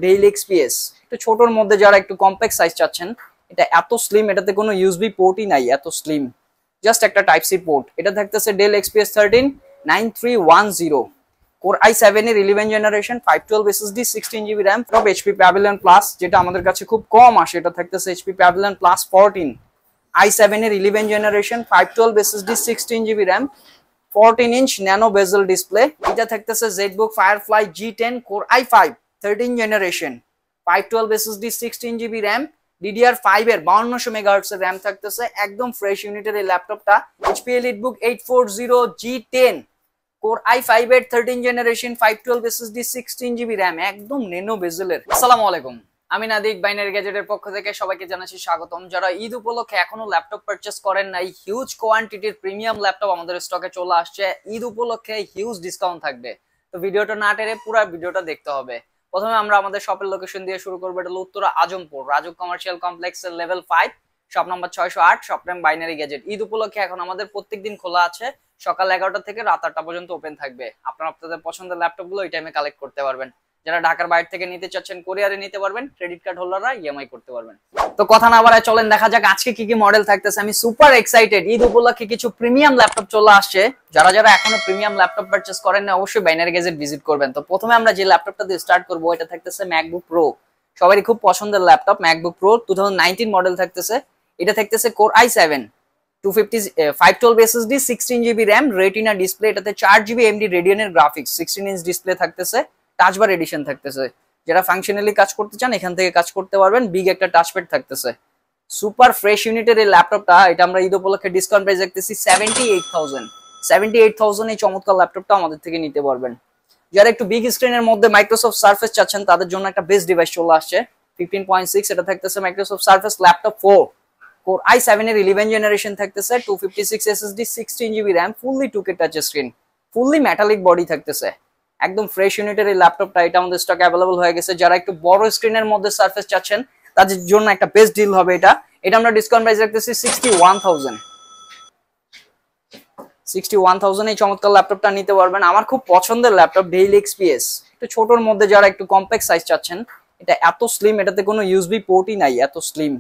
ডেইল XPS একটু ছোটর মধ্যে যারা একটু কমপ্লেক্স সাইজ চাচ্ছেন, এটা এত স্লিম, এটাতে কোনো ইউএসবি পোর্টই নাই, এত স্লিম, জাস্ট একটা টাইপ সি পোর্ট। এটা থাকতেছে ডেল এক্সপিএস 13 9310 কোর i7 এর 11 generation 512 SSD 16GB RAM top HP pavilion plus, যেটা আমাদের কাছে খুব কম আসে। এটা থাকতেছে এইচপি প্যাভিলিয়ন প্লাস 14 i7 এর 11 generation 512 SSD 16GB RAM 14 inch nano বেজেল ডিসপ্লে। এটা থাকতেছে ZBook firefly G10 core i5 13 generation 512 SSD 16GB RAM DDR5 এর 5200 মেগাহার্টজ এর RAM থাকতেছে। একদম ফ্রেশ ইউনিটের এই ল্যাপটপটা HP EliteBook 840 G10 core i5 এর 13 জেনারেশন 512 এসএসডি 16GB RAM একদম ন্যানো বেজেলের। আসসালামু আলাইকুম, আমি নাদিক বাইনারি গ্যাজেটের পক্ষ থেকে সবাইকে জানাচ্ছি স্বাগতম। যারা ঈদ উপলক্ষে এখনো ল্যাপটপ পারচেজ করেন নাই, হিউজ কোয়ান্টিটির প্রিমিয়াম ল্যাপটপ আমাদের স্টকে চলে আসছে। ঈদ উপলক্ষে হিউজ ডিসকাউন্ট থাকবে, তো ভিডিওটা না টেনে পুরো ভিডিওটা দেখতে হবে। প্রথমে আমরা আমাদের শপের লোকেশন দিয়ে শুরু করবো। এটা হলো উত্তরা আজমপুর রাজুক কমার্শিয়াল কমপ্লেক্সের level 5, shop number 608, shop name binary gadget. Eid উপলক্ষে এখন আমাদের প্রত্যেকদিন খোলা আছে, সকাল 11টা থেকে রাত 8টা পর্যন্ত ওপেন থাকবে। আপনারা আপনাদের পছন্দের ল্যাপটপগুলো এই টাইমে কালেক্ট করতে পারবেন। যারা ঢাকার বাইরে থেকে নিতে চাচ্ছেন কুরিয়ারে নিতে পারবেন, ক্রেডিট কার্ড হোল্ডাররা ইএমআই করতে পারবেন। তো কথা না বাড়ায় চলেন দেখা যাক আজকে কি কি মডেল থাকতেছে। আমি সুপার এক্সাইটেড, ঈদ উপলক্ষে কিছু প্রিমিয়াম ল্যাপটপ চলে আসছে। যারা যারা এখনো প্রিমিয়াম ল্যাপটপ পারচেজ করেন না, অবশ্যই বাইনারি গ্যাজেট ভিজিট করবেন। তো প্রথমে আমরা যে ল্যাপটপটা দিয়ে স্টার্ট করব, এটা থাকতেছে ম্যাকবুক প্রো, সবারই খুব পছন্দের ল্যাপটপ ম্যাকবুক প্রো 2019 মডেল থাকতেছে। এটা থাকতেছে core i7 250 512 SSD 16GB RAM retina display. এটাতে 4GB AMD রেডিয়নের গ্রাফিক্স, 16 ইঞ্চ ডিসপ্লে থাকতেছে, টাচ বার এডিশন থাকতেছে। যারা ফাংশনালি কাজ করতে চান এখান থেকে কাজ করতে পারবেন। বিগ একটা টাচপ্যাড থাকতেছে। সুপার ফ্রেশ ইউনিটের এই ল্যাপটপটা, এটা আমরা ঈদ উপলক্ষে ডিসকাউন্ট প্রাইস রাখতেছি 78,000 এই চমৎকার ল্যাপটপটা আমাদের থেকে নিতে পারবেন। যারা একটু বিগ স্ক্রিনের মধ্যে মাইক্রোসফট সারফেস চাচ্ছেন, তাদের জন্য একটা বেস্ট ডিভাইস চলে আসছে 15.6। এটা থাকতেছে Microsoft surface laptop 4 core i7 এর 11 জেনারেশন থাকতেছে 256 SSD 16GB RAM fully 2K touch screen, fully metallic body থাকতেছে। একদম ফ্রেশ ইউনিটের এই ল্যাপটপটা, এটা আমাদের স্টকে অ্যাভেলেবল হয়ে গেছে। যারা একটু বড় স্ক্রিনের মধ্যে সারফেস চাচ্ছেন তাদের জন্য একটা বেস্ট ডিল হবে এটা। এটা আমরা ডিসকাউন্ট প্রাইস রাখতেছি 61,000 এই চমৎকার ল্যাপটপটা নিতে পারবেন। আমার খুব পছন্দের ল্যাপটপ ডেইল এক্সপিএস। একটু ছোটর মধ্যে যারা একটু কমপ্লেক্স সাইজ চাচ্ছেন, এটা এত স্লিম, এটাতে কোনো ইউএসবি পোর্টই নাই, এত স্লিম,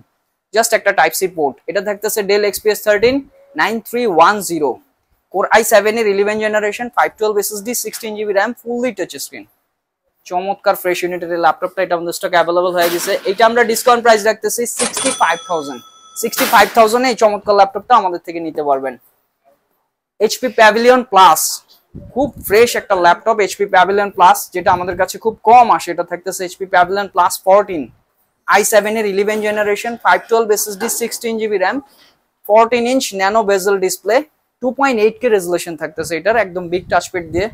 জাস্ট একটা টাইপ সি পোর্ট। এটা থাকতেছে ডেল এক্সপিএস 13 9310 কোর i7 এর 11 generation 512 SSD 16GB RAM fully touch screen, চমৎকার ফ্রেশ ইউনিটের ল্যাপটপটা, এটা আমাদের স্টকে অ্যাভেলেবল হয়ে গেছে। এটা আমরা ডিসকাউন্ট প্রাইস রাখতেছি 65,000 এই চমৎকার ল্যাপটপটা আমাদের থেকে নিতে পারবেন। এইচপি প্যাভিলিয়ন প্লাস, খুব ফ্রেশ একটা ল্যাপটপ এইচপি প্যাভিলিয়ন প্লাস, যেটা আমাদের কাছে খুব কম আসে। এটা থাকতেছে এইচপি প্যাভিলিয়ন প্লাস 14 i7 এর 11 generation 512 SSD 16GB RAM 14 inch nano বেজেল ডিসপ্লে 2.8K রেজোলিউশন থাকতেছে। এটার একদম বিগ টাচপ্যাড দিয়ে।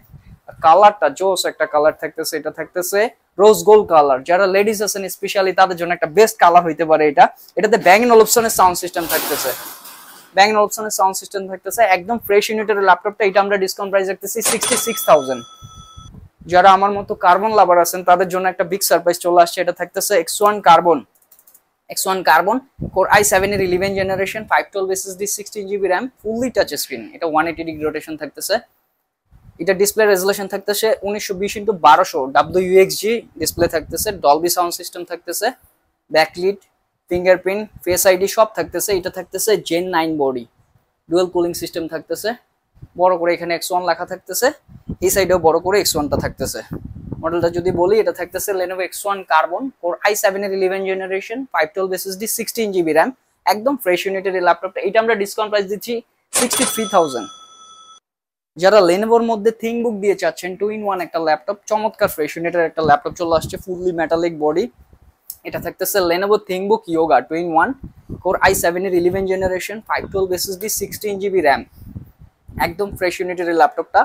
কালারটা জোস একটা কালার থাকতেছে। এটা থাকতেছে রোজ গোল্ড কালার। যারা লেডিস আছেন স্পেশালি তাদের জন্য একটা বেস্ট কালার হইতে পারে এটা। এটাতে ব্যাং & ওলুপসনের সাউন্ড সিস্টেম থাকতেছে, ব্যাং & ওলুপসনের সাউন্ড সিস্টেম থাকতেছে। একদম ফ্রেশ ইউনিটের ল্যাপটপটা, এটা আমরা ডিসকাউন্ট প্রাইস রাখতেছি 66,000। যারা আমার মতো কার্বন লাভার আছেন তাদের জন্য একটা বিগ সারপ্রাইজ চলে আসছে। এটা থাকতেছে X1 কার্বন কোর i7 এর 11 generation 512 SSD 16GB RAM fully touch screen. এটা 180 ডিগ্রি রোটেশন থাকতেছে। এটা ডিসপ্লে রেজোলিউশন থাকতেছে 1920x1200 WUXG ডিসপ্লে থাকতেছে। ডলবি সাউন্ড সিস্টেম থাকতেছে, ব্যাকলিট, ফিঙ্গারপ্রিন্ট, ফেস আইডি সব থাকতেছে। এটা থাকতেছে Gen 9 body, dual cooling system থাকতেছে। বড় করে এখানে X1 লেখা থাকতেছে, এই সাইডেও বড় করে X1টা থাকতেছে। মডেলটা যদি বলি, এটা থাকতেছে Lenovo X1 carbon core i7 এর 11 জেনারেশন 512 এসএসডি 16GB RAM একদম ফ্রেশ ইউনিটের এই ল্যাপটপটা, এটা আমরা ডিসকাউন্ট প্রাইস দিচ্ছি 63,000। যারা লেনোভোর মধ্যে থিংবুক দিয়ে চাচ্ছেন 2-in-1 একটা ল্যাপটপ, চমৎকার ফ্রেশ ইউনিটের একটা ল্যাপটপ চলে আসছে ফুললি মেটালিক বডি। এটা থাকতেছে Lenovo ThinkBook Yoga 2-in-1 core i7 এর 11 জেনারেশন 512 এসএসডি 16GB RAM একদম ফ্রেশ ইউনিটের এই ল্যাপটপটা,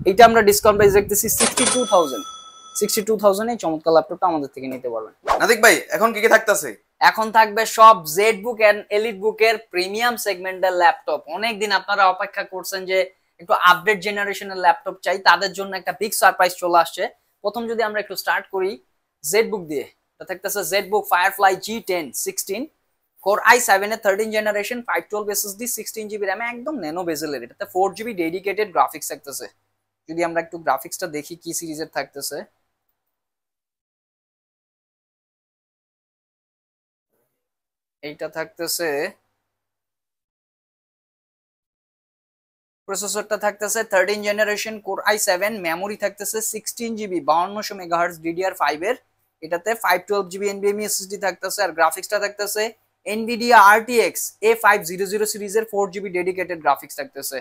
এটা আমরা ডিসকাউন্ট প্রাইস রাখতেছি 62,000 এই চমৎকার ল্যাপটপটা আমাদের থেকে নিতে পারবেন। নাদিক ভাই, এখন কি কি থাকতেছে? এখন থাকবে সব জেডবুক এন্ড এলিটবুক এর প্রিমিয়াম সেগমেন্টের ল্যাপটপ। অনেকদিন আপনারা অপেক্ষা করছেন যে একটু আপডেট জেনারেশনের ল্যাপটপ চাই, তাদের জন্য একটা বিগ সারপ্রাইজ চলে আসছে। প্রথম যদি আমরা একটু স্টার্ট করি জেডবুক দিয়ে, এটা থাকতেছে ZBook firefly G10 16 core i7 এর 13 জেনারেশন 512 এসএসডি 16GB RAM একদম ন্যানো বেজেলের। এটাতে 4GB ডেডিকেটেড গ্রাফিক্স থাকতেছে। যদি আমরা একটু গ্রাফিক্সটা দেখি কি সিরিজের থাকতেছে, এইটা থাকতেছে প্রসেসরটা থাকতেছে 13 জেনারেশন কোর i7, মেমোরি থাকতেছে 16 জিবি 5200 মেগাহার্টজ DDR5 এর। এটাতে 512 জিবি NVMe SSD থাকতেছে, আর গ্রাফিক্সটা থাকতেছে NVIDIA RTX A500 সিরিজের 4 জিবি ডেডিকেটেড গ্রাফিক্স থাকতেছে।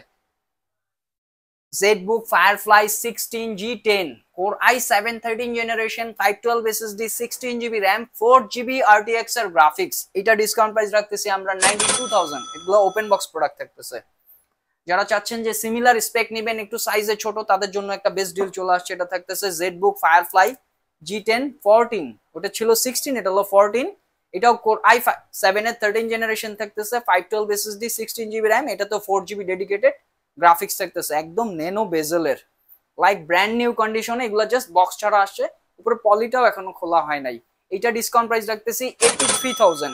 ZBook Firefly 16G10 Core i7 13 generation 512 SSD 16 GB RAM 4 GB RTX এর গ্রাফিক্স। এটা ডিসকাউন্ট প্রাইস রাখতেছি আমরা 92,000। এগুলো ওপেন বক্স প্রোডাক্ট থাকতেছে। যারা চাচ্ছেন যে সিমিলার স্পেক নেবেন একটু সাইজে ছোট, তাদের জন্য একটা বেস্ট ডিল চলে আসছে। এটা থাকতেছে ZBook Firefly G10 14, ওটা ছিল 16, এটা হলো 14। এটাও Core i7 এর 13 জেনারেশন থাকতেছে, 512 SSD 16 GB RAM, এটা তো 4 GB ডেডিকেটেড গ্রাফিক্স থাকতেছে, একদম নেনো বেজেলের, লাইক ব্র্যান্ড নিউ কন্ডিশনে। এগুলো জাস্ট বক্স ছাড়া আসছে, উপরে পলিটাও এখনো খোলা হয় নাই। এটা ডিসকাউন্ট প্রাইস রাখতেছি 83,000।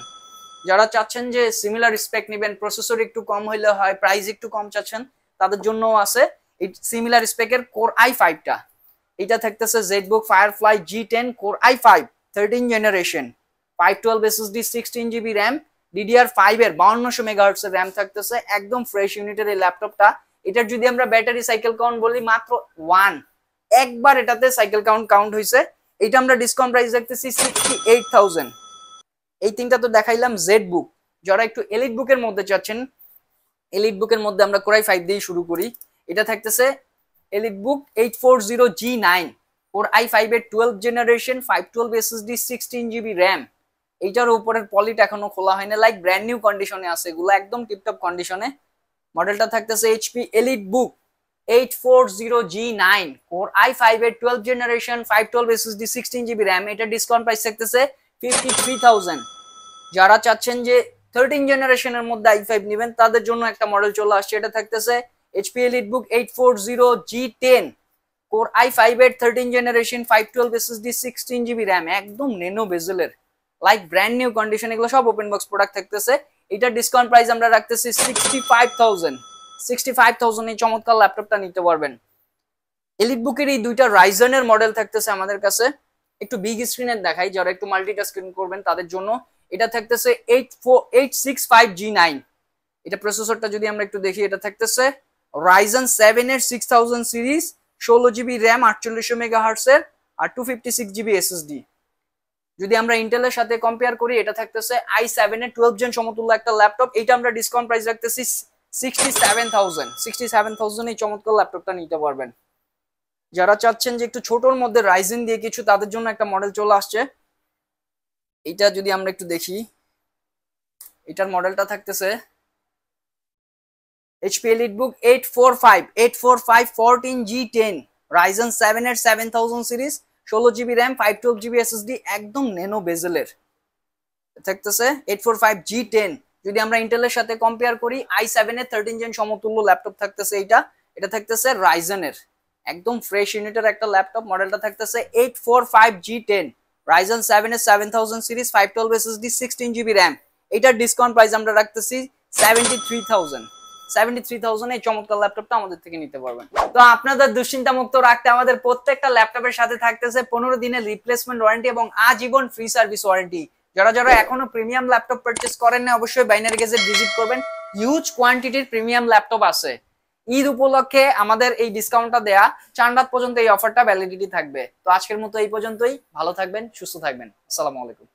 যারা চাচ্ছেন যে সিমিলার স্পেক নেবেন, প্রসেসর একটু কম হইলে হয়, প্রাইস একটু কম চাচ্ছেন, তাদের জন্য আছে এই সিমিলার স্পেকের Core i5টা। এটা থাকতেছে ZBook Firefly G10 Core i5 13 generation 512 SSD 16 GB RAM DDR5 এর 5200 মেগাহার্টজ এর RAM থাকতেছে, একদম ফ্রেশ ইউনিটের এই ল্যাপটপটা। এটার যদি আমরা ব্যাটারি সাইকেল কাউন্ট বলি মাত্র 1, একবার এটাতে সাইকেল কাউন্ট হয়েছে। এটা আমরা ডিসকাউন্ট প্রাইস রাখতেছি 68,000। এই তিনটা তো দেখাইলাম ZBook। যারা একটু এলিট বুকের মধ্যে চাচ্ছেন, এলিট বুকের মধ্যে আমরা Core i5 দিয়ে শুরু করি। এটা থাকতেছে EliteBook 840G9 Core i5 এর 12 জেনারেশন 512 SSD 16 GB RAM। এইটার উপরের পলিট এখনো খোলা হয়নি, লাইক ব্র্যান্ড নিউ কন্ডিশনে আছে, এগুলো একদম টিপটপ কন্ডিশনে। মডেলটা থাকতেছে HP EliteBook 840G9 Core i5 এর 12 জেনারেশন 512 SSD 16 GB RAM। এটা ডিসকাউন্ট প্রাইস থাকতেছে 53,000। যারা চাচ্ছেন যে 13 জেনারেশনের মধ্যে i5 নেবেন, তাদের জন্য একটা মডেল চলে আসছে। এটা থাকতেছে HP EliteBook 840G10 Core i5 এর 13 জেনারেশন 512 SSD 16 GB RAM, একদম নেনো বেজেলের, লাইক ব্র্যান্ড নিউ কন্ডিশন। এগুলো সব ওপেন বক্স প্রোডাক্ট থাকতেছে। এটা ডিসকাউন্ট প্রাইস আমরা রাখতেছি 65,000। 65,000 এই চমৎকার ল্যাপটপটা নিতে পারবেন। EliteBook-এর এই দুইটা রাইজেনের মডেল থাকতেছে আমাদের কাছে। একটু বিগ স্ক্রিনের দেখাই, যারা একটু মাল্টিটাস্কিং করবেন তাদের জন্য। এটা থাকতেছে 865G9। এটা প্রসেসরটা যদি আমরা একটু দেখি, এটা থাকতেছে Ryzen 7 এর 6000 সিরিজ, 16 GB RAM 4800 মেগাহার্টজ এর, আর 256 GB SSD। যদি আমরা ইন্টেলের সাথে কম্পেয়ার করি, এটা থাকতেছে i7 এর 12 জেন সমতুল্য একটা ল্যাপটপ। এটা আমরা ডিসকাউন্ট প্রাইস রাখতেছি 67,000। 67,000 এই চমৎকার ল্যাপটপটা নিতে পারবেন। যারা চাচ্ছেন যে একটু ছোটর মধ্যে রাইজেন দিয়ে কিছু, তাদের জন্য একটা মডেল চলে আসছে। এটা যদি আমরা একটু দেখি, এটার মডেলটা থাকতেছে HP EliteBook 845 14G10 Ryzen 7 এর 7000 series, 16 GB RAM 512 GB SSD, একদম নেনো বেজেলের থাকতেছে 845G10। যদি আমরা ইন্টেলের সাথে কম্পেয়ার করি, i7 এর 13 জেন সমতুল্য ল্যাপটপ থাকতেছে এইটা। এটা থাকতেছে Ryzen এর একদম ফ্রেশ ইউনিটের একটা ল্যাপটপ। মডেলটা থাকতেছে 845G10 Ryzen 7 এর 7000 সিরিজ, 512 SSD 16 GB RAM। এটার ডিসকাউন্ট প্রাইস আমরা রাখতেছি 73,000। 73,000 এই চমৎকার ল্যাপটপটা আমাদের থেকে নিতে পারবেন। তো আপনাদের দুশ্চিন্তা মুক্ত রাখতে আমাদের প্রত্যেকটা ল্যাপটপের সাথে থাকতেছে 15 দিনের রিপ্লেসমেন্ট ওয়ারেন্টি এবং আজীবন ফ্রি সার্ভিস ওয়ারেন্টি। যারা এখনো প্রিমিয়াম ল্যাপটপ পারচেজ করেন না, অবশ্যই বাইনারি গ্যাজেট ভিজিট করবেন। হিউজ কোয়ান্টিটির প্রিমিয়াম ল্যাপটপ আছে। ঈদ উপলক্ষে আমাদের এই ডিসকাউন্টটা দেয়া, 4 রাত পর্যন্ত এই অফারটা ভ্যালিডিটি থাকবে। তো আজকের মতো এই পর্যন্তই। ভালো থাকবেন, সুস্থ থাকবেন। আসসালামু আলাইকুম।